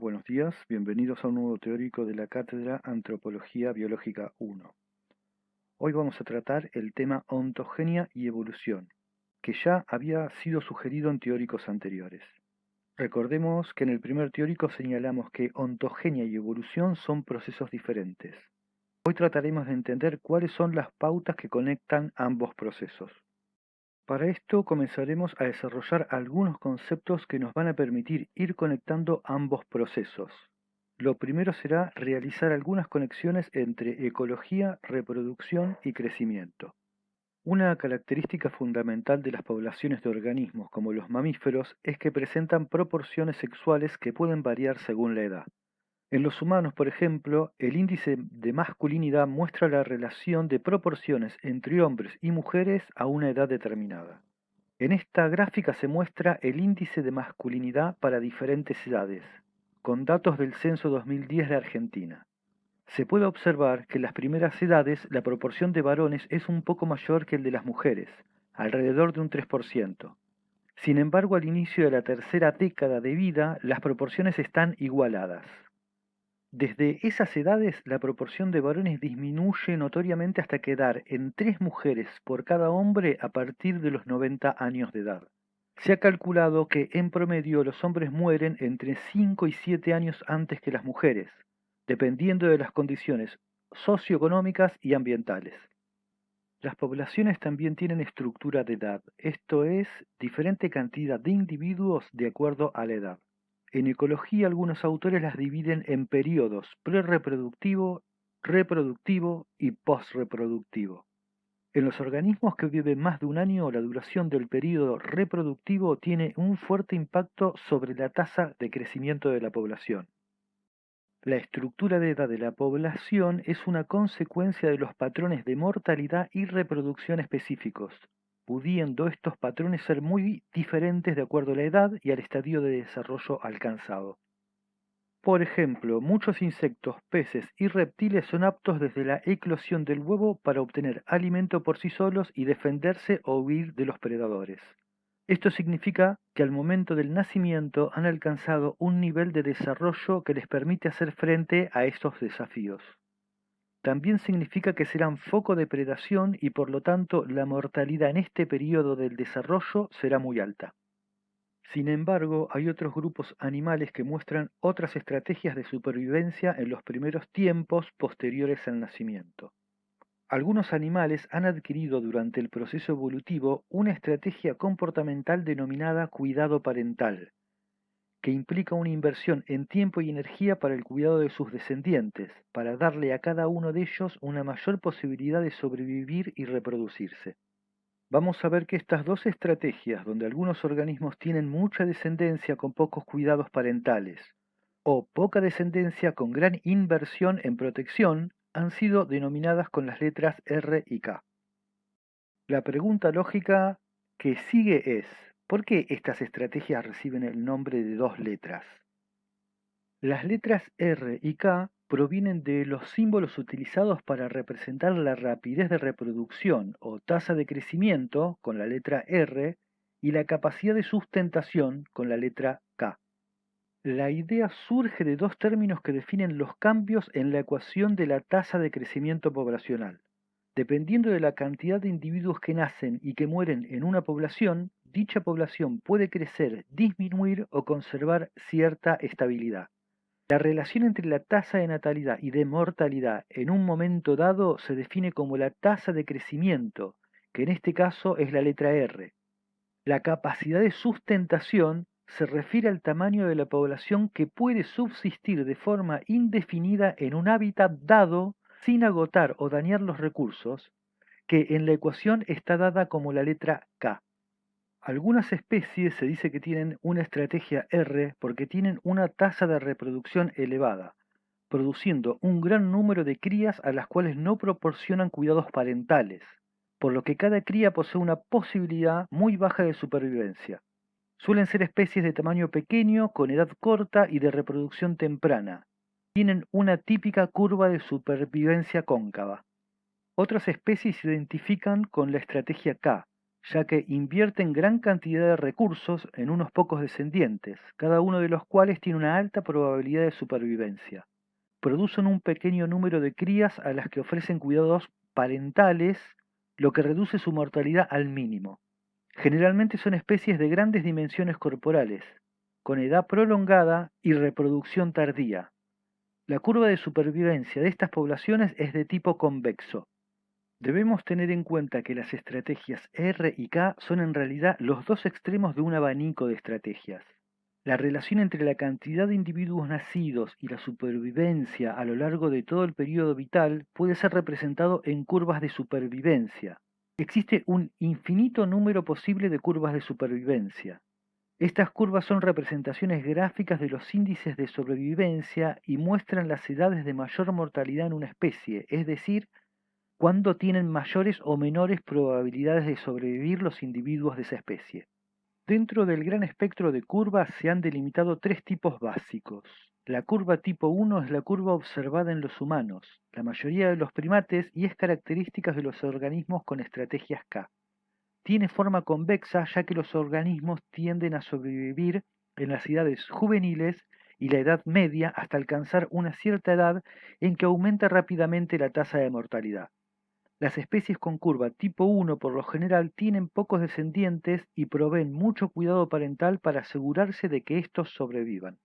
buenos días. Bienvenidos a un nuevo teórico de la Cátedra Antropología Biológica 1. Hoy vamos a tratar el tema ontogenia y evolución, que ya había sido sugerido en teóricos anteriores. Recordemos que en el primer teórico señalamos que ontogenia y evolución son procesos diferentes. Hoy trataremos de entender cuáles son las pautas que conectan ambos procesos. Para esto comenzaremos a desarrollar algunos conceptos que nos van a permitir ir conectando ambos procesos. Lo primero será realizar algunas conexiones entre ecología, reproducción y crecimiento. Una característica fundamental de las poblaciones de organismos como los mamíferos es que presentan proporciones sexuales que pueden variar según la edad. En los humanos, por ejemplo, el índice de masculinidad muestra la relación de proporciones entre hombres y mujeres a una edad determinada. En esta gráfica se muestra el índice de masculinidad para diferentes edades, con datos del censo 2010 de Argentina. Se puede observar que en las primeras edades la proporción de varones es un poco mayor que el de las mujeres, alrededor de un 3%. Sin embargo, al inicio de la tercera década de vida, las proporciones están igualadas. Desde esas edades, la proporción de varones disminuye notoriamente hasta quedar en 3 mujeres por cada hombre a partir de los 90 años de edad. Se ha calculado que en promedio los hombres mueren entre 5 y 7 años antes que las mujeres, dependiendo de las condiciones socioeconómicas y ambientales. Las poblaciones también tienen estructura de edad, esto es, diferente cantidad de individuos de acuerdo a la edad. En ecología algunos autores las dividen en periodos prerreproductivo, reproductivo y posreproductivo. En los organismos que viven más de un año, la duración del periodo reproductivo tiene un fuerte impacto sobre la tasa de crecimiento de la población. La estructura de edad de la población es una consecuencia de los patrones de mortalidad y reproducción específicos, pudiendo estos patrones ser muy diferentes de acuerdo a la edad y al estadio de desarrollo alcanzado. Por ejemplo, muchos insectos, peces y reptiles son aptos desde la eclosión del huevo para obtener alimento por sí solos y defenderse o huir de los predadores. Esto significa que al momento del nacimiento han alcanzado un nivel de desarrollo que les permite hacer frente a estos desafíos. También significa que serán foco de predación y por lo tanto la mortalidad en este periodo del desarrollo será muy alta. Sin embargo, hay otros grupos animales que muestran otras estrategias de supervivencia en los primeros tiempos posteriores al nacimiento. Algunos animales han adquirido durante el proceso evolutivo una estrategia comportamental denominada cuidado parental, que implica una inversión en tiempo y energía para el cuidado de sus descendientes, para darle a cada uno de ellos una mayor posibilidad de sobrevivir y reproducirse. Vamos a ver que estas dos estrategias, donde algunos organismos tienen mucha descendencia con pocos cuidados parentales, o poca descendencia con gran inversión en protección, han sido denominadas con las letras R y K. La pregunta lógica que sigue es, ¿por qué estas estrategias reciben el nombre de dos letras? Las letras R y K provienen de los símbolos utilizados para representar la rapidez de reproducción o tasa de crecimiento con la letra R y la capacidad de sustentación con la letra K. La idea surge de dos términos que definen los cambios en la ecuación de la tasa de crecimiento poblacional. Dependiendo de la cantidad de individuos que nacen y que mueren en una población, dicha población puede crecer, disminuir o conservar cierta estabilidad. La relación entre la tasa de natalidad y de mortalidad en un momento dado se define como la tasa de crecimiento, que en este caso es la letra R. La capacidad de sustentación se refiere al tamaño de la población que puede subsistir de forma indefinida en un hábitat dado sin agotar o dañar los recursos, que en la ecuación está dada como la letra K. Algunas especies se dice que tienen una estrategia R porque tienen una tasa de reproducción elevada, produciendo un gran número de crías a las cuales no proporcionan cuidados parentales, por lo que cada cría posee una posibilidad muy baja de supervivencia. Suelen ser especies de tamaño pequeño, con edad corta y de reproducción temprana. Tienen una típica curva de supervivencia cóncava. Otras especies se identifican con la estrategia K, ya que invierten gran cantidad de recursos en unos pocos descendientes, cada uno de los cuales tiene una alta probabilidad de supervivencia. Producen un pequeño número de crías a las que ofrecen cuidados parentales, lo que reduce su mortalidad al mínimo. Generalmente son especies de grandes dimensiones corporales, con edad prolongada y reproducción tardía. La curva de supervivencia de estas poblaciones es de tipo convexo. Debemos tener en cuenta que las estrategias R y K son en realidad los dos extremos de un abanico de estrategias. La relación entre la cantidad de individuos nacidos y la supervivencia a lo largo de todo el periodo vital puede ser representado en curvas de supervivencia. Existe un infinito número posible de curvas de supervivencia. Estas curvas son representaciones gráficas de los índices de sobrevivencia y muestran las edades de mayor mortalidad en una especie, es decir, cuándo tienen mayores o menores probabilidades de sobrevivir los individuos de esa especie. Dentro del gran espectro de curvas se han delimitado tres tipos básicos. La curva tipo 1 es la curva observada en los humanos, la mayoría de los primates y es característica de los organismos con estrategias K. Tiene forma convexa ya que los organismos tienden a sobrevivir en las edades juveniles y la edad media hasta alcanzar una cierta edad en que aumenta rápidamente la tasa de mortalidad. Las especies con curva tipo 1 por lo general tienen pocos descendientes y proveen mucho cuidado parental para asegurarse de que estos sobrevivan.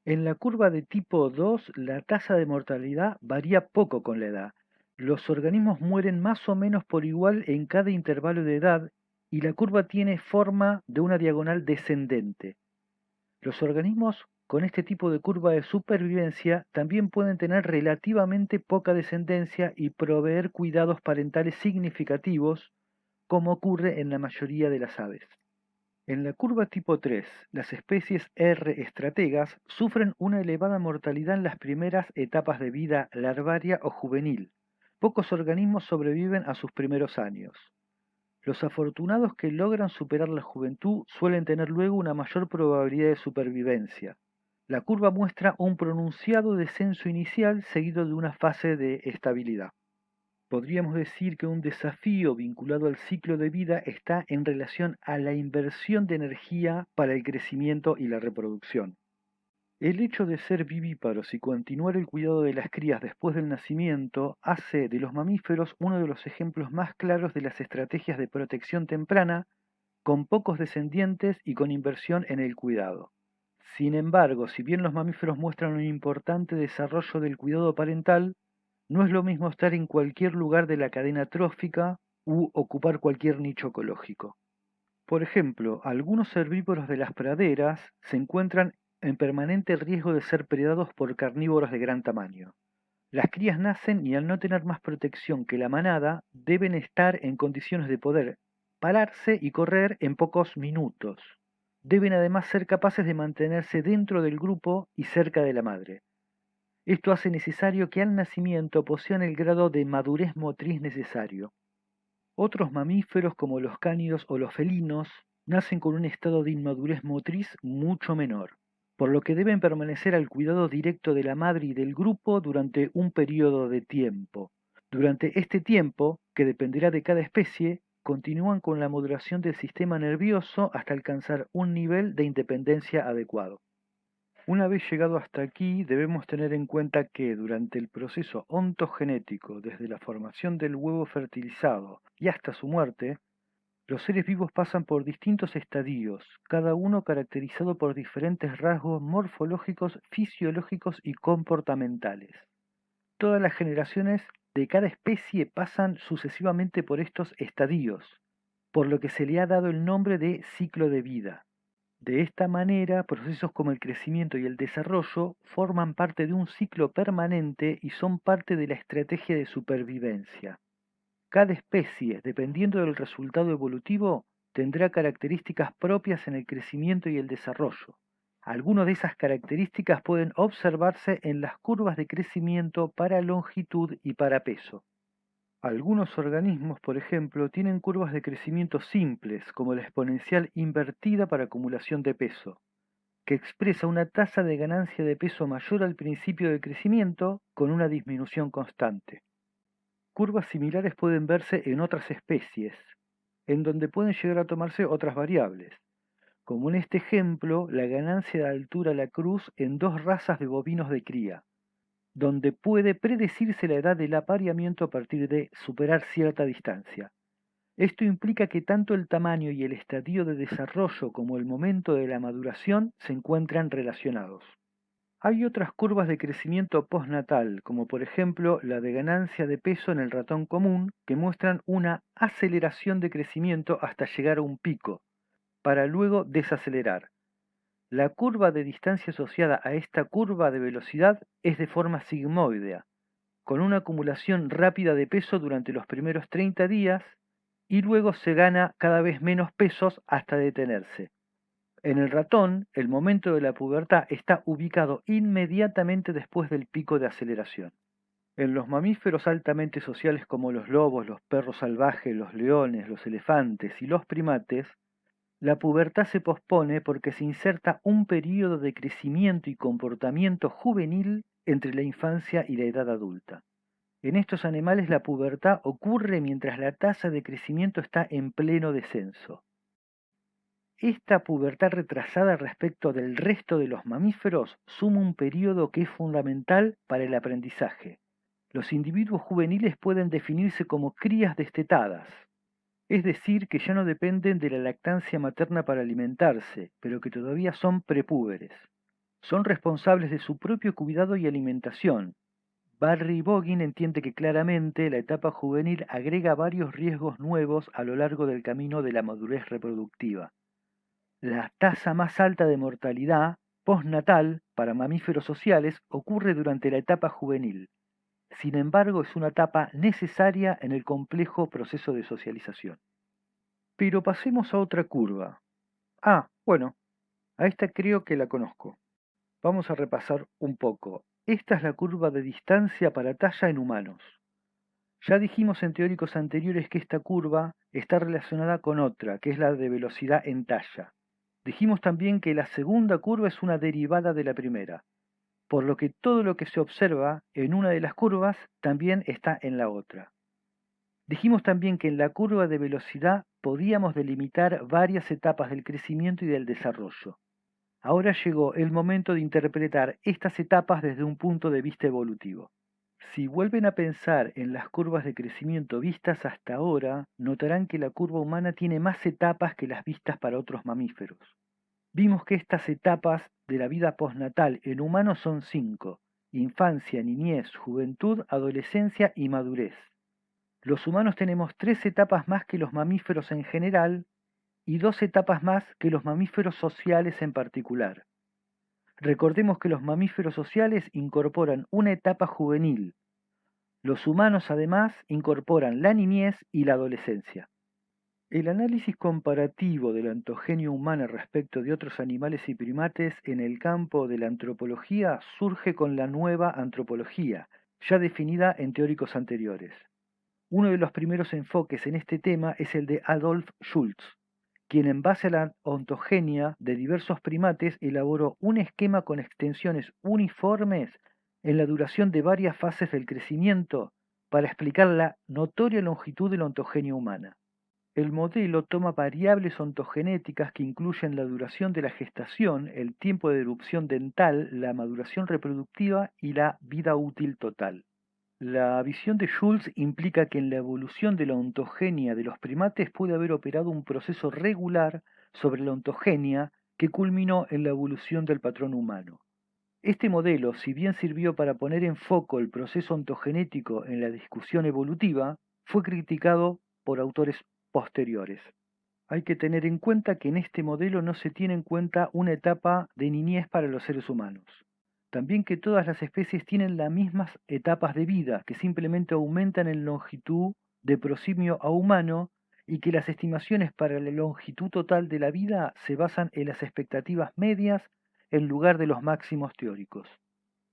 En la curva de tipo 2 la tasa de mortalidad varía poco con la edad. Los organismos mueren más o menos por igual en cada intervalo de edad y la curva tiene forma de una diagonal descendente. Los organismos con este tipo de curva de supervivencia también pueden tener relativamente poca descendencia y proveer cuidados parentales significativos, como ocurre en la mayoría de las aves. En la curva tipo 3, las especies R estrategas sufren una elevada mortalidad en las primeras etapas de vida larvaria o juvenil. Pocos organismos sobreviven a sus primeros años. Los afortunados que logran superar la juventud suelen tener luego una mayor probabilidad de supervivencia. La curva muestra un pronunciado descenso inicial seguido de una fase de estabilidad. Podríamos decir que un desafío vinculado al ciclo de vida está en relación a la inversión de energía para el crecimiento y la reproducción. El hecho de ser vivíparos y continuar el cuidado de las crías después del nacimiento hace de los mamíferos uno de los ejemplos más claros de las estrategias de protección temprana, con pocos descendientes y con inversión en el cuidado. Sin embargo, si bien los mamíferos muestran un importante desarrollo del cuidado parental, no es lo mismo estar en cualquier lugar de la cadena trófica u ocupar cualquier nicho ecológico. Por ejemplo, algunos herbívoros de las praderas se encuentran en permanente riesgo de ser predados por carnívoros de gran tamaño. Las crías nacen y al no tener más protección que la manada, deben estar en condiciones de poder pararse y correr en pocos minutos. Deben además ser capaces de mantenerse dentro del grupo y cerca de la madre. Esto hace necesario que al nacimiento posean el grado de madurez motriz necesario. Otros mamíferos como los cánidos o los felinos nacen con un estado de inmadurez motriz mucho menor, por lo que deben permanecer al cuidado directo de la madre y del grupo durante un periodo de tiempo. Durante este tiempo, que dependerá de cada especie, continúan con la modulación del sistema nervioso hasta alcanzar un nivel de independencia adecuado. Una vez llegado hasta aquí, debemos tener en cuenta que durante el proceso ontogenético, desde la formación del huevo fertilizado y hasta su muerte, los seres vivos pasan por distintos estadios, cada uno caracterizado por diferentes rasgos morfológicos, fisiológicos y comportamentales. Todas las generaciones de cada especie pasan sucesivamente por estos estadios, por lo que se le ha dado el nombre de ciclo de vida. De esta manera, procesos como el crecimiento y el desarrollo forman parte de un ciclo permanente y son parte de la estrategia de supervivencia. Cada especie, dependiendo del resultado evolutivo, tendrá características propias en el crecimiento y el desarrollo. Algunas de esas características pueden observarse en las curvas de crecimiento para longitud y para peso. Algunos organismos, por ejemplo, tienen curvas de crecimiento simples, como la exponencial invertida para acumulación de peso, que expresa una tasa de ganancia de peso mayor al principio del crecimiento con una disminución constante. Curvas similares pueden verse en otras especies. en donde pueden llegar a tomarse otras variables, como en este ejemplo la ganancia de altura a la cruz en dos razas de bovinos de cría, donde puede predecirse la edad del apareamiento a partir de superar cierta distancia. Esto implica que tanto el tamaño y el estadio de desarrollo como el momento de la maduración se encuentran relacionados. Hay otras curvas de crecimiento postnatal, como por ejemplo la de ganancia de peso en el ratón común, que muestran una aceleración de crecimiento hasta llegar a un pico, para luego desacelerar. La curva de distancia asociada a esta curva de velocidad es de forma sigmoidea, con una acumulación rápida de peso durante los primeros 30 días y luego se gana cada vez menos pesos hasta detenerse. En el ratón, el momento de la pubertad está ubicado inmediatamente después del pico de aceleración. En los mamíferos altamente sociales como los lobos, los perros salvajes, los leones, los elefantes y los primates, la pubertad se pospone porque se inserta un período de crecimiento y comportamiento juvenil entre la infancia y la edad adulta. En estos animales la pubertad ocurre mientras la tasa de crecimiento está en pleno descenso. Esta pubertad retrasada respecto del resto de los mamíferos suma un periodo que es fundamental para el aprendizaje. Los individuos juveniles pueden definirse como crías destetadas, es decir, que ya no dependen de la lactancia materna para alimentarse, pero que todavía son prepúberes. Son responsables de su propio cuidado y alimentación. Barry Boggin entiende que claramente la etapa juvenil agrega varios riesgos nuevos a lo largo del camino de la madurez reproductiva. La tasa más alta de mortalidad postnatal para mamíferos sociales ocurre durante la etapa juvenil. Sin embargo, es una etapa necesaria en el complejo proceso de socialización. Pero pasemos a otra curva. Bueno, a esta creo que la conozco. Vamos a repasar un poco. Esta es la curva de distancia para talla en humanos. Ya dijimos en teóricos anteriores que esta curva está relacionada con otra, que es la de velocidad en talla. Dijimos también que la segunda curva es una derivada de la primera, por lo que todo lo que se observa en una de las curvas también está en la otra. Dijimos también que en la curva de velocidad podíamos delimitar varias etapas del crecimiento y del desarrollo. Ahora llegó el momento de interpretar estas etapas desde un punto de vista evolutivo. Si vuelven a pensar en las curvas de crecimiento vistas hasta ahora, notarán que la curva humana tiene más etapas que las vistas para otros mamíferos. Vimos que estas etapas de la vida postnatal en humanos son 5: infancia, niñez, juventud, adolescencia y madurez. Los humanos tenemos 3 etapas más que los mamíferos en general y 2 etapas más que los mamíferos sociales en particular. Recordemos que los mamíferos sociales incorporan una etapa juvenil. Los humanos además incorporan la niñez y la adolescencia. El análisis comparativo de la ontogenia humana respecto de otros animales y primates en el campo de la antropología surge con la nueva antropología, ya definida en teóricos anteriores. Uno de los primeros enfoques en este tema es el de Adolf Schultz, quien en base a la ontogenia de diversos primates elaboró un esquema con extensiones uniformes en la duración de varias fases del crecimiento para explicar la notoria longitud de la ontogenia humana. El modelo toma variables ontogenéticas que incluyen la duración de la gestación, el tiempo de erupción dental, la maduración reproductiva y la vida útil total. La visión de Schultz implica que en la evolución de la ontogenia de los primates puede haber operado un proceso regular sobre la ontogenia que culminó en la evolución del patrón humano. Este modelo, si bien sirvió para poner en foco el proceso ontogenético en la discusión evolutiva, fue criticado por autores posteriores. Hay que tener en cuenta que en este modelo no se tiene en cuenta una etapa de niñez para los seres humanos. También que todas las especies tienen las mismas etapas de vida, que simplemente aumentan en longitud de prosimio a humano, y que las estimaciones para la longitud total de la vida se basan en las expectativas medias en lugar de los máximos teóricos.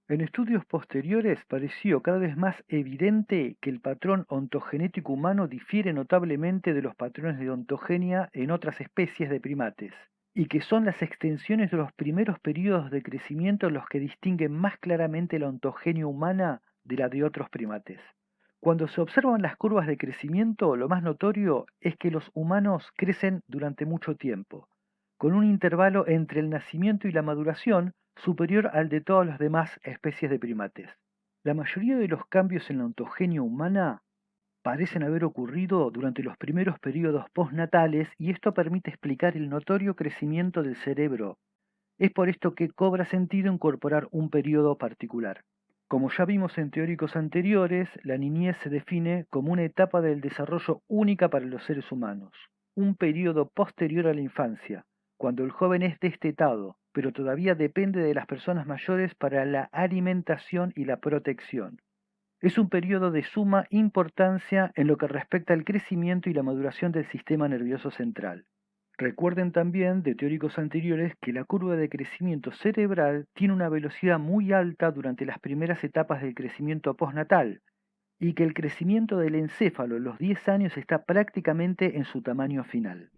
En estudios posteriores pareció cada vez más evidente que el patrón ontogenético humano difiere notablemente de los patrones de ontogenia en otras especies de primates, y que son las extensiones de los primeros periodos de crecimiento los que distinguen más claramente la ontogenia humana de la de otros primates. Cuando se observan las curvas de crecimiento, lo más notorio es que los humanos crecen durante mucho tiempo, con un intervalo entre el nacimiento y la maduración superior al de todas las demás especies de primates. La mayoría de los cambios en la ontogenia humana parecen haber ocurrido durante los primeros periodos postnatales y esto permite explicar el notorio crecimiento del cerebro. Es por esto que cobra sentido incorporar un periodo particular. Como ya vimos en teóricos anteriores, la niñez se define como una etapa del desarrollo única para los seres humanos, un periodo posterior a la infancia, cuando el joven es destetado, pero todavía depende de las personas mayores para la alimentación y la protección. Es un periodo de suma importancia en lo que respecta al crecimiento y la maduración del sistema nervioso central. Recuerden también de teóricos anteriores que la curva de crecimiento cerebral tiene una velocidad muy alta durante las primeras etapas del crecimiento postnatal y que el crecimiento del encéfalo en los 10 años está prácticamente en su tamaño final.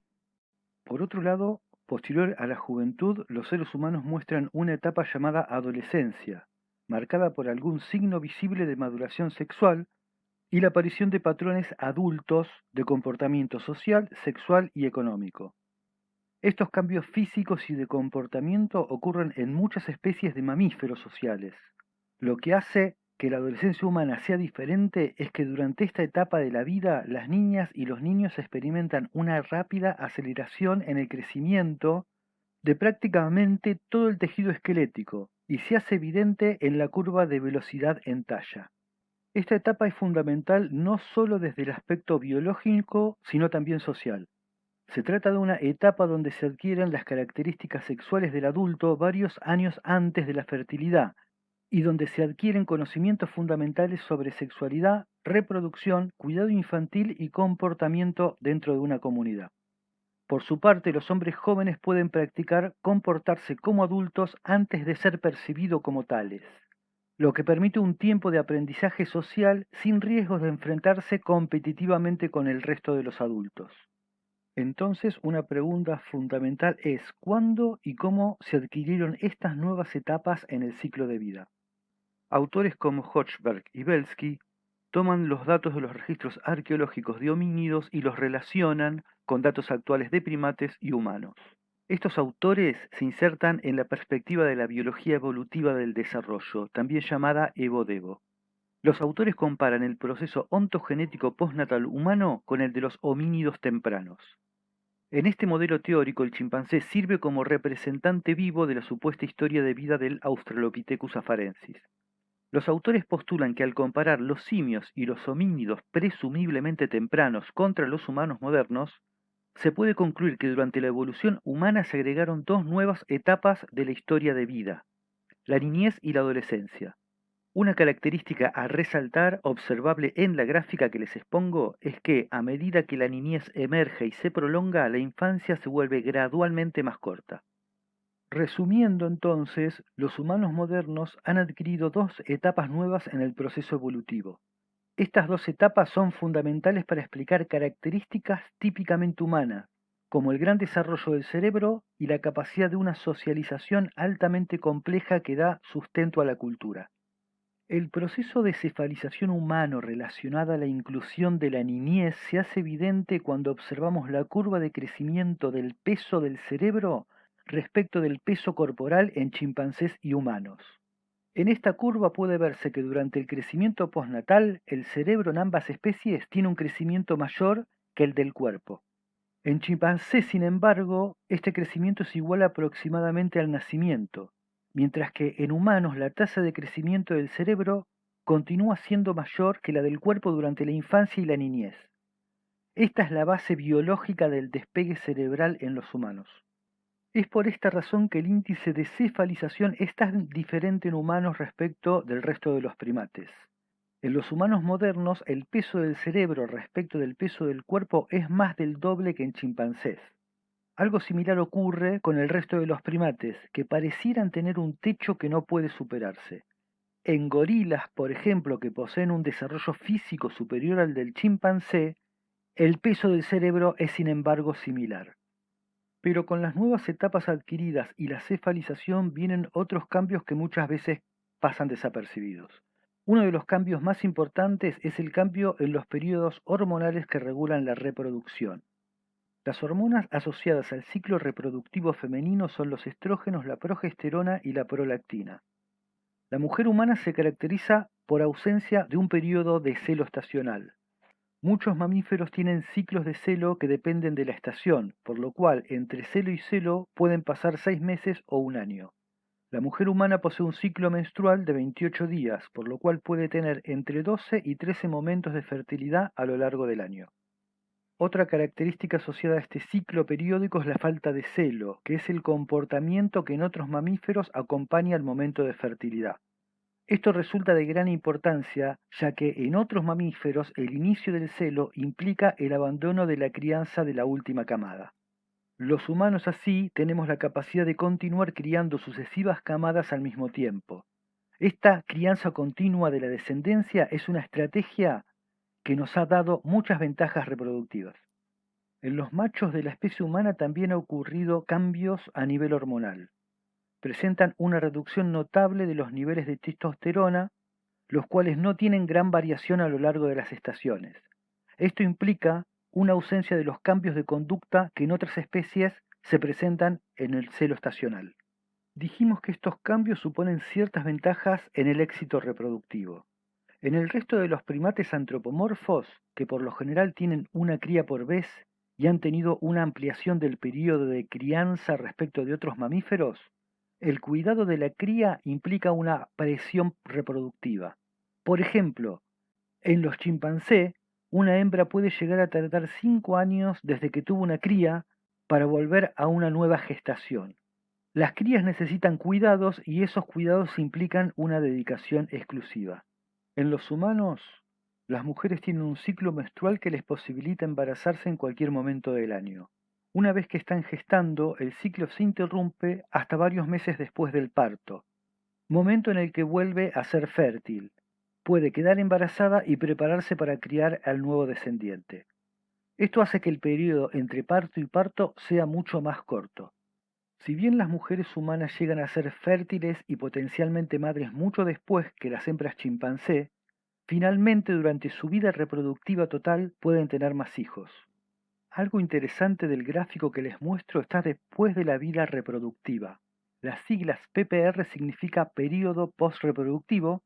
Por otro lado, posterior a la juventud, los seres humanos muestran una etapa llamada adolescencia, marcada por algún signo visible de maduración sexual y la aparición de patrones adultos de comportamiento social, sexual y económico. Estos cambios físicos y de comportamiento ocurren en muchas especies de mamíferos sociales. Lo que hace que la adolescencia humana sea diferente es que durante esta etapa de la vida las niñas y los niños experimentan una rápida aceleración en el crecimiento de prácticamente todo el tejido esquelético y se hace evidente en la curva de velocidad en talla. Esta etapa es fundamental no solo desde el aspecto biológico, sino también social. Se trata de una etapa donde se adquieren las características sexuales del adulto varios años antes de la fertilidad y donde se adquieren conocimientos fundamentales sobre sexualidad, reproducción, cuidado infantil y comportamiento dentro de una comunidad. Por su parte, los hombres jóvenes pueden practicar comportarse como adultos antes de ser percibidos como tales, lo que permite un tiempo de aprendizaje social sin riesgos de enfrentarse competitivamente con el resto de los adultos. Entonces, una pregunta fundamental es ¿cuándo y cómo se adquirieron estas nuevas etapas en el ciclo de vida? Autores como Hochberg y Belsky toman los datos de los registros arqueológicos de homínidos y los relacionan con datos actuales de primates y humanos. Estos autores se insertan en la perspectiva de la biología evolutiva del desarrollo, también llamada Evo-Devo. Los autores comparan el proceso ontogenético postnatal humano con el de los homínidos tempranos. En este modelo teórico, el chimpancé sirve como representante vivo de la supuesta historia de vida del Australopithecus afarensis. Los autores postulan que al comparar los simios y los homínidos presumiblemente tempranos contra los humanos modernos, se puede concluir que durante la evolución humana se agregaron dos nuevas etapas de la historia de vida, la niñez y la adolescencia. Una característica a resaltar, observable en la gráfica que les expongo, es que a medida que la niñez emerge y se prolonga, la infancia se vuelve gradualmente más corta. Resumiendo entonces, los humanos modernos han adquirido dos etapas nuevas en el proceso evolutivo. Estas dos etapas son fundamentales para explicar características típicamente humanas, como el gran desarrollo del cerebro y la capacidad de una socialización altamente compleja que da sustento a la cultura. El proceso de cefalización humano relacionado a la inclusión de la niñez se hace evidente cuando observamos la curva de crecimiento del peso del cerebro respecto del peso corporal en chimpancés y humanos. En esta curva puede verse que durante el crecimiento postnatal el cerebro en ambas especies tiene un crecimiento mayor que el del cuerpo. En chimpancés, sin embargo, este crecimiento es igual aproximadamente al nacimiento, mientras que en humanos la tasa de crecimiento del cerebro continúa siendo mayor que la del cuerpo durante la infancia y la niñez. Esta es la base biológica del despegue cerebral en los humanos. Es por esta razón que el índice de cefalización es tan diferente en humanos respecto del resto de los primates. En los humanos modernos, el peso del cerebro respecto del peso del cuerpo es más del doble que en chimpancés. Algo similar ocurre con el resto de los primates, que parecieran tener un techo que no puede superarse. En gorilas, por ejemplo, que poseen un desarrollo físico superior al del chimpancé, el peso del cerebro es sin embargo similar. Pero con las nuevas etapas adquiridas y la cefalización vienen otros cambios que muchas veces pasan desapercibidos. Uno de los cambios más importantes es el cambio en los periodos hormonales que regulan la reproducción. Las hormonas asociadas al ciclo reproductivo femenino son los estrógenos, la progesterona y la prolactina. La mujer humana se caracteriza por ausencia de un periodo de celo estacional. Muchos mamíferos tienen ciclos de celo que dependen de la estación, por lo cual entre celo y celo pueden pasar 6 meses o un año. La mujer humana posee un ciclo menstrual de 28 días, por lo cual puede tener entre 12 y 13 momentos de fertilidad a lo largo del año. Otra característica asociada a este ciclo periódico es la falta de celo, que es el comportamiento que en otros mamíferos acompaña al momento de fertilidad. Esto resulta de gran importancia, ya que en otros mamíferos el inicio del celo implica el abandono de la crianza de la última camada. Los humanos así tenemos la capacidad de continuar criando sucesivas camadas al mismo tiempo. Esta crianza continua de la descendencia es una estrategia que nos ha dado muchas ventajas reproductivas. En los machos de la especie humana también ha ocurrido cambios a nivel hormonal. Presentan una reducción notable de los niveles de testosterona, los cuales no tienen gran variación a lo largo de las estaciones. Esto implica una ausencia de los cambios de conducta que en otras especies se presentan en el celo estacional. Dijimos que estos cambios suponen ciertas ventajas en el éxito reproductivo. En el resto de los primates antropomorfos, que por lo general tienen una cría por vez y han tenido una ampliación del periodo de crianza respecto de otros mamíferos, el cuidado de la cría implica una presión reproductiva. Por ejemplo, en los chimpancés, una hembra puede llegar a tardar 5 años desde que tuvo una cría para volver a una nueva gestación. Las crías necesitan cuidados y esos cuidados implican una dedicación exclusiva. En los humanos, las mujeres tienen un ciclo menstrual que les posibilita embarazarse en cualquier momento del año. Una vez que están gestando, el ciclo se interrumpe hasta varios meses después del parto, momento en el que vuelve a ser fértil. Puede quedar embarazada y prepararse para criar al nuevo descendiente. Esto hace que el periodo entre parto y parto sea mucho más corto. Si bien las mujeres humanas llegan a ser fértiles y potencialmente madres mucho después que las hembras chimpancé, finalmente durante su vida reproductiva total pueden tener más hijos. Algo interesante del gráfico que les muestro está después de la vida reproductiva. Las siglas PPR significa periodo postreproductivo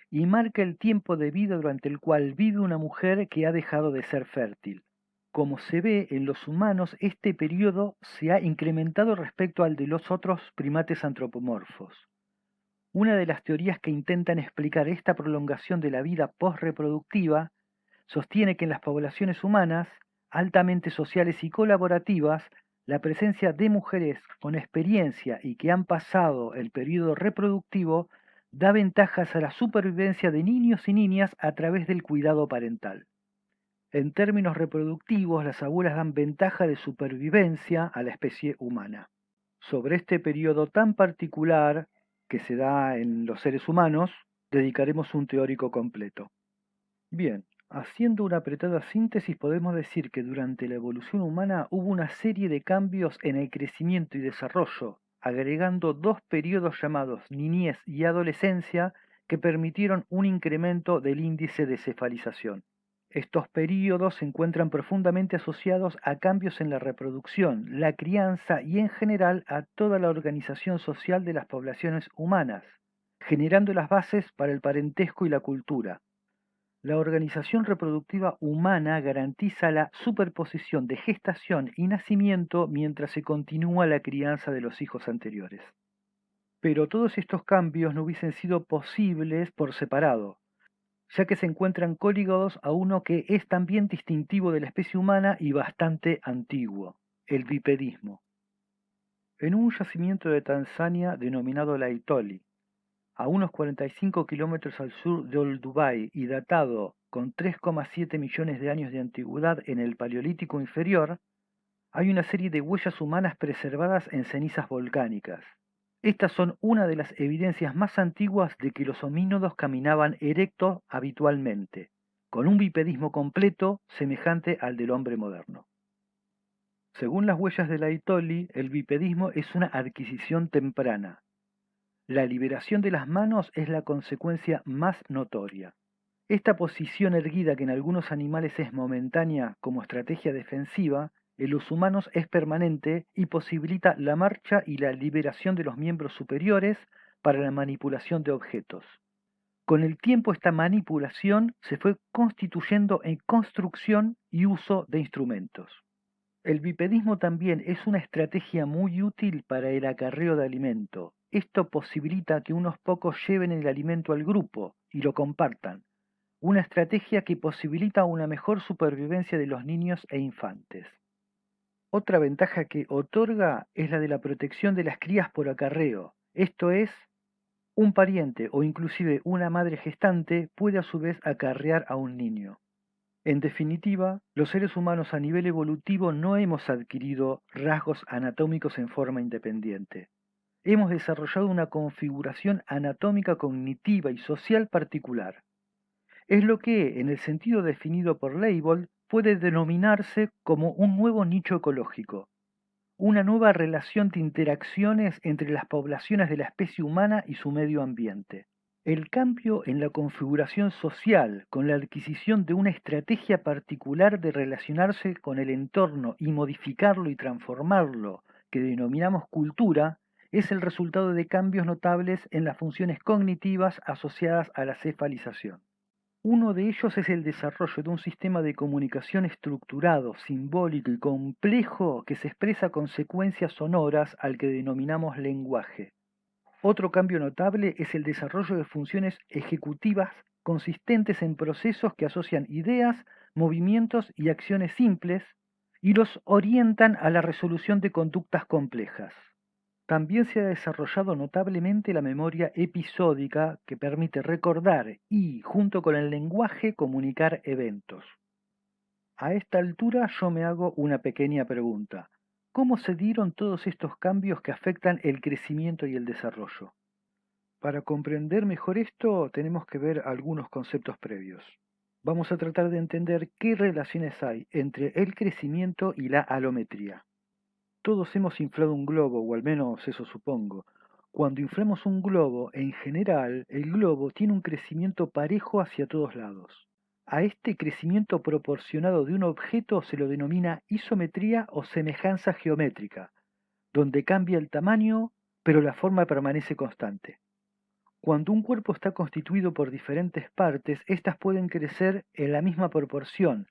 y marca el tiempo de vida durante el cual vive una mujer que ha dejado de ser fértil. Como se ve en los humanos, este periodo se ha incrementado respecto al de los otros primates antropomorfos. Una de las teorías que intentan explicar esta prolongación de la vida postreproductiva sostiene que en las poblaciones humanas, altamente sociales y colaborativas, la presencia de mujeres con experiencia y que han pasado el periodo reproductivo da ventajas a la supervivencia de niños y niñas a través del cuidado parental. En términos reproductivos, las abuelas dan ventaja de supervivencia a la especie humana. Sobre este periodo tan particular que se da en los seres humanos, dedicaremos un teórico completo. Bien, haciendo una apretada síntesis podemos decir que durante la evolución humana hubo una serie de cambios en el crecimiento y desarrollo, agregando 2 periodos llamados niñez y adolescencia que permitieron un incremento del índice de cefalización. Estos períodos se encuentran profundamente asociados a cambios en la reproducción, la crianza y en general a toda la organización social de las poblaciones humanas, generando las bases para el parentesco y la cultura. La organización reproductiva humana garantiza la superposición de gestación y nacimiento mientras se continúa la crianza de los hijos anteriores. Pero todos estos cambios no hubiesen sido posibles por separado, ya que se encuentran coligados a uno que es también distintivo de la especie humana y bastante antiguo, el bipedismo. En un yacimiento de Tanzania denominado Laetoli, a unos 45 kilómetros al sur de Olduvai y datado con 3,7 millones de años de antigüedad en el Paleolítico inferior, hay una serie de huellas humanas preservadas en cenizas volcánicas. Estas son una de las evidencias más antiguas de que los homínidos caminaban erectos habitualmente, con un bipedismo completo semejante al del hombre moderno. Según las huellas de Laetoli, el bipedismo es una adquisición temprana. La liberación de las manos es la consecuencia más notoria. Esta posición erguida, que en algunos animales es momentánea como estrategia defensiva, en los humanos es permanente y posibilita la marcha y la liberación de los miembros superiores para la manipulación de objetos. Con el tiempo esta manipulación se fue constituyendo en construcción y uso de instrumentos. El bipedismo también es una estrategia muy útil para el acarreo de alimento. Esto posibilita que unos pocos lleven el alimento al grupo y lo compartan, una estrategia que posibilita una mejor supervivencia de los niños e infantes. Otra ventaja que otorga es la de la protección de las crías por acarreo, esto es, un pariente o inclusive una madre gestante puede a su vez acarrear a un niño. En definitiva, los seres humanos a nivel evolutivo no hemos adquirido rasgos anatómicos en forma independiente. Hemos desarrollado una configuración anatómica cognitiva y social particular. Es lo que, en el sentido definido por Leibold, puede denominarse como un nuevo nicho ecológico, una nueva relación de interacciones entre las poblaciones de la especie humana y su medio ambiente. El cambio en la configuración social, con la adquisición de una estrategia particular de relacionarse con el entorno y modificarlo y transformarlo, que denominamos cultura, es el resultado de cambios notables en las funciones cognitivas asociadas a la cefalización. Uno de ellos es el desarrollo de un sistema de comunicación estructurado, simbólico y complejo que se expresa con secuencias sonoras al que denominamos lenguaje. Otro cambio notable es el desarrollo de funciones ejecutivas consistentes en procesos que asocian ideas, movimientos y acciones simples y los orientan a la resolución de conductas complejas. También se ha desarrollado notablemente la memoria episódica que permite recordar y, junto con el lenguaje, comunicar eventos. A esta altura yo me hago una pequeña pregunta. ¿Cómo se dieron todos estos cambios que afectan el crecimiento y el desarrollo? Para comprender mejor esto, tenemos que ver algunos conceptos previos. Vamos a tratar de entender qué relaciones hay entre el crecimiento y la alometría. Todos hemos inflado un globo, o al menos eso supongo. Cuando inflamos un globo, en general, el globo tiene un crecimiento parejo hacia todos lados. A este crecimiento proporcionado de un objeto se lo denomina isometría o semejanza geométrica, donde cambia el tamaño, pero la forma permanece constante. Cuando un cuerpo está constituido por diferentes partes, éstas pueden crecer en la misma proporción,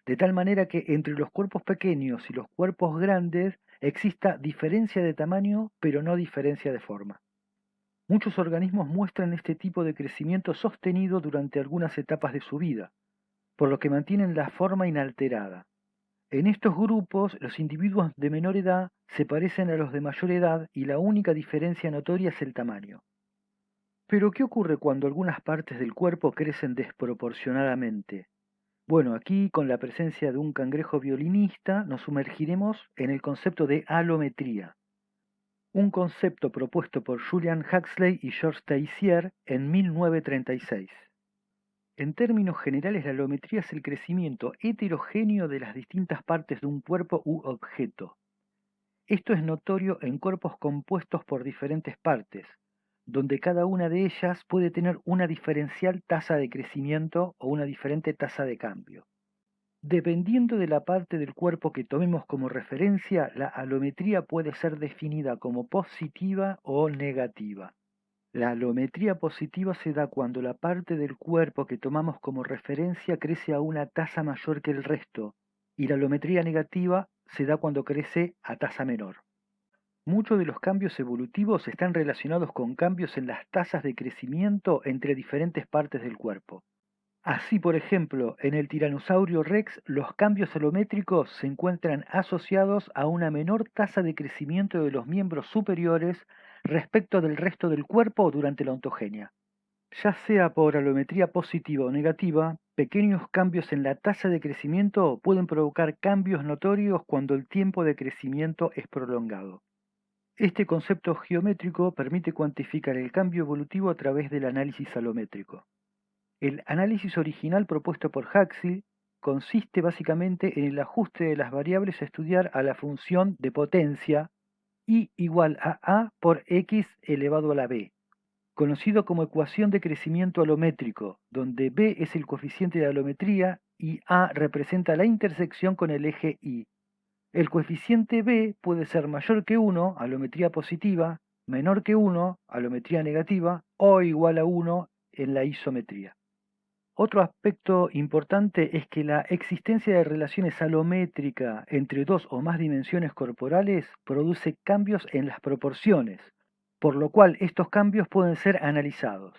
de tal manera que entre los cuerpos pequeños y los cuerpos grandes exista diferencia de tamaño, pero no diferencia de forma. Muchos organismos muestran este tipo de crecimiento sostenido durante algunas etapas de su vida, por lo que mantienen la forma inalterada. En estos grupos, los individuos de menor edad se parecen a los de mayor edad y la única diferencia notoria es el tamaño. Pero, ¿qué ocurre cuando algunas partes del cuerpo crecen desproporcionadamente? Bueno, aquí con la presencia de un cangrejo violinista nos sumergiremos en el concepto de alometría, un concepto propuesto por Julian Huxley y Georges Teissier en 1936. En términos generales, la alometría es el crecimiento heterogéneo de las distintas partes de un cuerpo u objeto. Esto es notorio en cuerpos compuestos por diferentes partes, donde cada una de ellas puede tener una diferencial tasa de crecimiento o una diferente tasa de cambio. Dependiendo de la parte del cuerpo que tomemos como referencia, la alometría puede ser definida como positiva o negativa. La alometría positiva se da cuando la parte del cuerpo que tomamos como referencia crece a una tasa mayor que el resto, y la alometría negativa se da cuando crece a tasa menor. Muchos de los cambios evolutivos están relacionados con cambios en las tasas de crecimiento entre diferentes partes del cuerpo. Así, por ejemplo, en el tiranosaurio Rex, los cambios alométricos se encuentran asociados a una menor tasa de crecimiento de los miembros superiores respecto del resto del cuerpo durante la ontogenia. Ya sea por alometría positiva o negativa, pequeños cambios en la tasa de crecimiento pueden provocar cambios notorios cuando el tiempo de crecimiento es prolongado. Este concepto geométrico permite cuantificar el cambio evolutivo a través del análisis alométrico. El análisis original propuesto por Huxley consiste básicamente en el ajuste de las variables a estudiar a la función de potencia y igual a por x elevado a la b, conocido como ecuación de crecimiento alométrico, donde B es el coeficiente de alometría y A representa la intersección con el eje Y. El coeficiente B puede ser mayor que 1, alometría positiva, menor que 1, alometría negativa, o igual a 1 en la isometría. Otro aspecto importante es que la existencia de relaciones alométricas entre dos o más dimensiones corporales produce cambios en las proporciones, por lo cual estos cambios pueden ser analizados.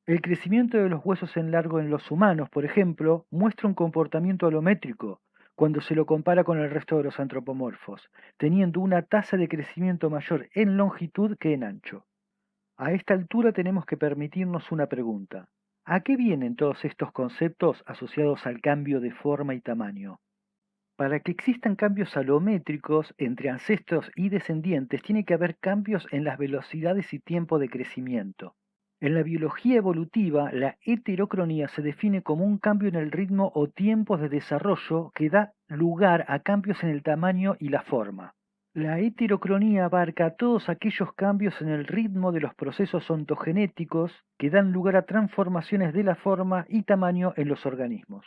El crecimiento de los huesos en largo en los humanos, por ejemplo, muestra un comportamiento alométrico cuando se lo compara con el resto de los antropomorfos, teniendo una tasa de crecimiento mayor en longitud que en ancho. A esta altura tenemos que permitirnos una pregunta. ¿A qué vienen todos estos conceptos asociados al cambio de forma y tamaño? Para que existan cambios alométricos entre ancestros y descendientes, tiene que haber cambios en las velocidades y tiempo de crecimiento. En la biología evolutiva, la heterocronía se define como un cambio en el ritmo o tiempos de desarrollo que da lugar a cambios en el tamaño y la forma. La heterocronía abarca todos aquellos cambios en el ritmo de los procesos ontogenéticos que dan lugar a transformaciones de la forma y tamaño en los organismos.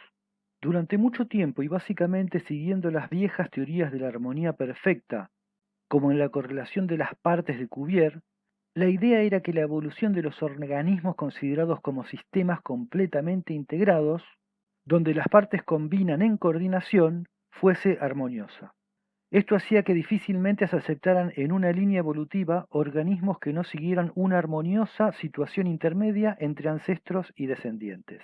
Durante mucho tiempo y básicamente siguiendo las viejas teorías de la armonía perfecta, como en la correlación de las partes de Cuvier, la idea era que la evolución de los organismos considerados como sistemas completamente integrados, donde las partes combinan en coordinación, fuese armoniosa. Esto hacía que difícilmente se aceptaran en una línea evolutiva organismos que no siguieran una armoniosa situación intermedia entre ancestros y descendientes.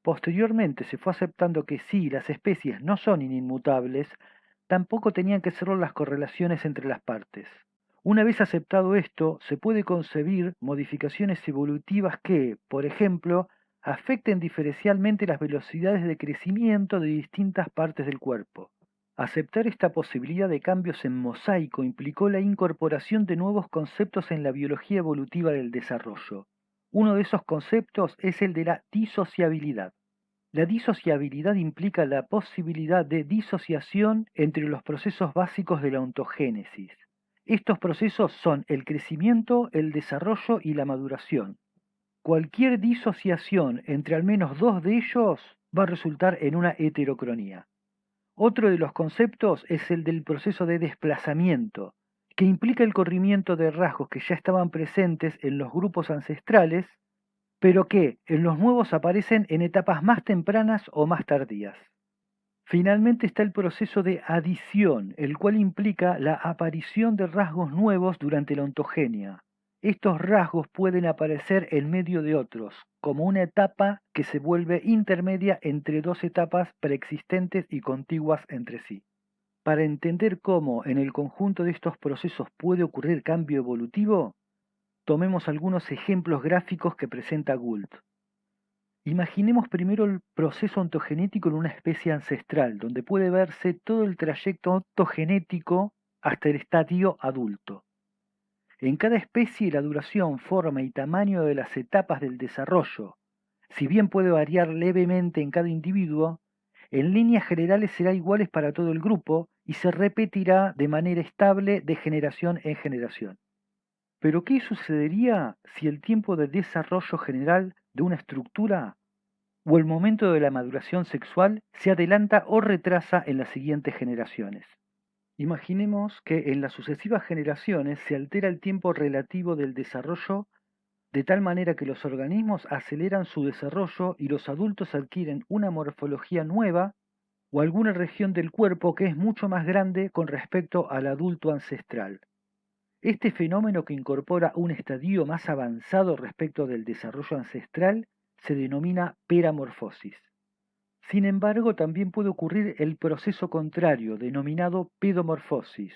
Posteriormente se fue aceptando que si las especies no son inmutables, tampoco tenían que serlo las correlaciones entre las partes. Una vez aceptado esto, se puede concebir modificaciones evolutivas que, por ejemplo, afecten diferencialmente las velocidades de crecimiento de distintas partes del cuerpo. Aceptar esta posibilidad de cambios en mosaico implicó la incorporación de nuevos conceptos en la biología evolutiva del desarrollo. Uno de esos conceptos es el de la disociabilidad. La disociabilidad implica la posibilidad de disociación entre los procesos básicos de la ontogénesis. Estos procesos son el crecimiento, el desarrollo y la maduración. Cualquier disociación entre al menos dos de ellos va a resultar en una heterocronía. Otro de los conceptos es el del proceso de desplazamiento, que implica el corrimiento de rasgos que ya estaban presentes en los grupos ancestrales, pero que en los nuevos aparecen en etapas más tempranas o más tardías. Finalmente está el proceso de adición, el cual implica la aparición de rasgos nuevos durante la ontogenia. Estos rasgos pueden aparecer en medio de otros, como una etapa que se vuelve intermedia entre dos etapas preexistentes y contiguas entre sí. Para entender cómo en el conjunto de estos procesos puede ocurrir cambio evolutivo, tomemos algunos ejemplos gráficos que presenta Gould. Imaginemos primero el proceso ontogenético en una especie ancestral, donde puede verse todo el trayecto ontogenético hasta el estadio adulto. En cada especie la duración, forma y tamaño de las etapas del desarrollo, si bien puede variar levemente en cada individuo, en líneas generales será iguales para todo el grupo y se repetirá de manera estable de generación en generación. Pero ¿qué sucedería si el tiempo de desarrollo general de una estructura o el momento de la maduración sexual se adelanta o retrasa en las siguientes generaciones? Imaginemos que en las sucesivas generaciones se altera el tiempo relativo del desarrollo de tal manera que los organismos aceleran su desarrollo y los adultos adquieren una morfología nueva o alguna región del cuerpo que es mucho más grande con respecto al adulto ancestral. Este fenómeno, que incorpora un estadio más avanzado respecto del desarrollo ancestral, se denomina peramorfosis. Sin embargo, también puede ocurrir el proceso contrario, denominado pedomorfosis,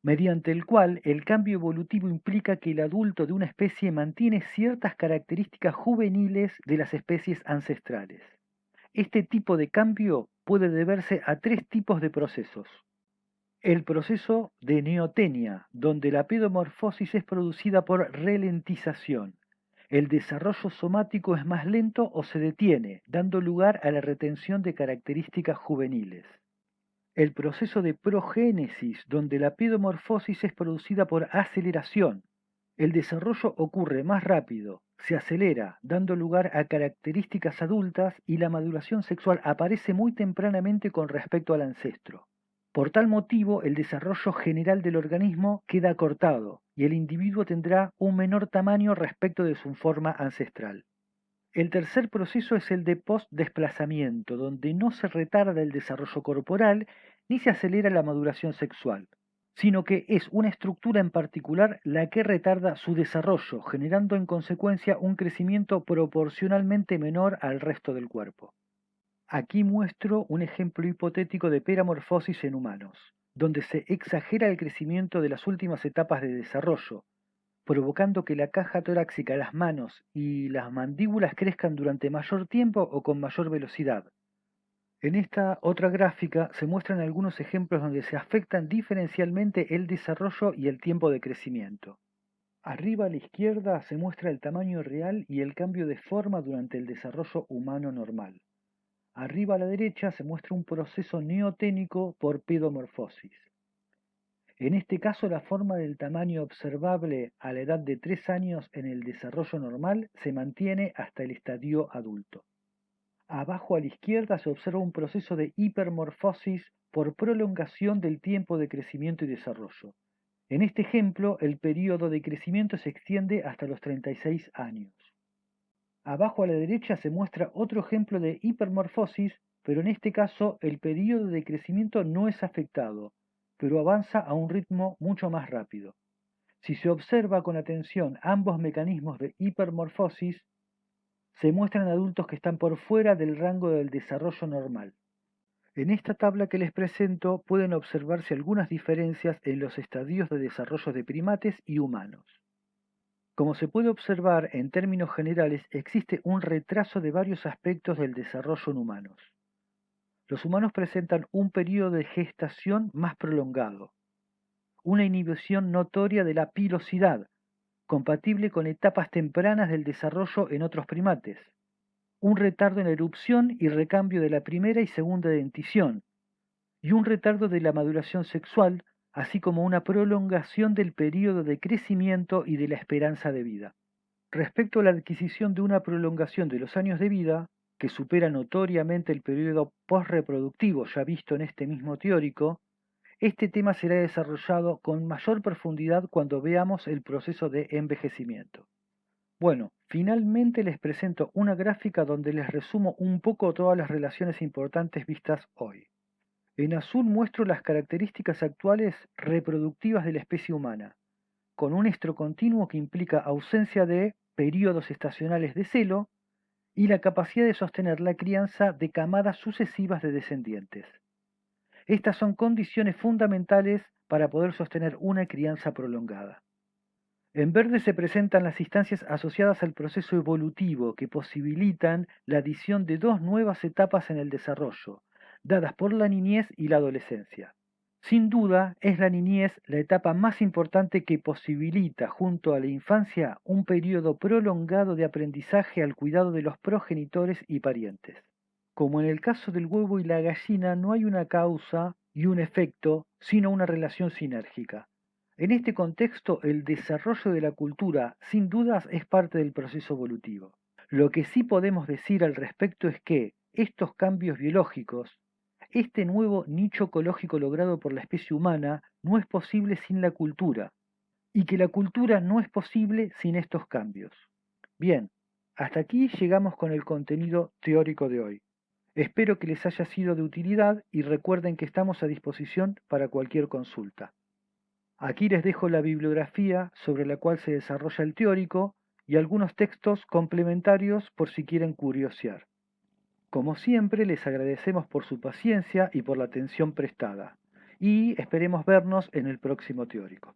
mediante el cual el cambio evolutivo implica que el adulto de una especie mantiene ciertas características juveniles de las especies ancestrales. Este tipo de cambio puede deberse a tres tipos de procesos. El proceso de neotenia, donde la pedomorfosis es producida por ralentización. El desarrollo somático es más lento o se detiene, dando lugar a la retención de características juveniles. El proceso de progénesis, donde la pedomorfosis es producida por aceleración. El desarrollo ocurre más rápido, se acelera, dando lugar a características adultas y la maduración sexual aparece muy tempranamente con respecto al ancestro. Por tal motivo, el desarrollo general del organismo queda acortado y el individuo tendrá un menor tamaño respecto de su forma ancestral. El tercer proceso es el de post-desplazamiento, donde no se retarda el desarrollo corporal ni se acelera la maduración sexual, sino que es una estructura en particular la que retarda su desarrollo, generando en consecuencia un crecimiento proporcionalmente menor al resto del cuerpo. Aquí muestro un ejemplo hipotético de peramorfosis en humanos, donde se exagera el crecimiento de las últimas etapas de desarrollo, provocando que la caja torácica, las manos y las mandíbulas crezcan durante mayor tiempo o con mayor velocidad. En esta otra gráfica se muestran algunos ejemplos donde se afectan diferencialmente el desarrollo y el tiempo de crecimiento. Arriba a la izquierda se muestra el tamaño real y el cambio de forma durante el desarrollo humano normal. Arriba a la derecha se muestra un proceso neoténico por pedomorfosis. En este caso, la forma del tamaño observable a la edad de 3 años en el desarrollo normal se mantiene hasta el estadio adulto. Abajo a la izquierda se observa un proceso de hipermorfosis por prolongación del tiempo de crecimiento y desarrollo. En este ejemplo, el periodo de crecimiento se extiende hasta los 36 años. Abajo a la derecha se muestra otro ejemplo de hipermorfosis, pero en este caso el periodo de crecimiento no es afectado, pero avanza a un ritmo mucho más rápido. Si se observa con atención ambos mecanismos de hipermorfosis, se muestran adultos que están por fuera del rango del desarrollo normal. En esta tabla que les presento pueden observarse algunas diferencias en los estadios de desarrollo de primates y humanos. Como se puede observar, en términos generales, existe un retraso de varios aspectos del desarrollo en humanos. Los humanos presentan un periodo de gestación más prolongado, una inhibición notoria de la pilosidad, compatible con etapas tempranas del desarrollo en otros primates, un retardo en la erupción y recambio de la primera y segunda dentición, y un retardo de la maduración sexual, así como una prolongación del periodo de crecimiento y de la esperanza de vida. Respecto a la adquisición de una prolongación de los años de vida, que supera notoriamente el periodo postreproductivo ya visto en este mismo teórico, este tema será desarrollado con mayor profundidad cuando veamos el proceso de envejecimiento. Bueno, finalmente les presento una gráfica donde les resumo un poco todas las relaciones importantes vistas hoy. En azul muestro las características actuales reproductivas de la especie humana, con un estro continuo que implica ausencia de períodos estacionales de celo y la capacidad de sostener la crianza de camadas sucesivas de descendientes. Estas son condiciones fundamentales para poder sostener una crianza prolongada. En verde se presentan las instancias asociadas al proceso evolutivo que posibilitan la adición de dos nuevas etapas en el desarrollo, dadas por la niñez y la adolescencia. Sin duda, es la niñez la etapa más importante que posibilita, junto a la infancia, un periodo prolongado de aprendizaje al cuidado de los progenitores y parientes. Como en el caso del huevo y la gallina, no hay una causa y un efecto, sino una relación sinérgica. En este contexto, el desarrollo de la cultura, sin dudas, es parte del proceso evolutivo. Lo que sí podemos decir al respecto es que estos cambios biológicos, este nuevo nicho ecológico logrado por la especie humana, no es posible sin la cultura, y que la cultura no es posible sin estos cambios. Bien, hasta aquí llegamos con el contenido teórico de hoy. Espero que les haya sido de utilidad y recuerden que estamos a disposición para cualquier consulta. Aquí les dejo la bibliografía sobre la cual se desarrolla el teórico y algunos textos complementarios por si quieren curiosear. Como siempre, les agradecemos por su paciencia y por la atención prestada, y esperemos vernos en el próximo teórico.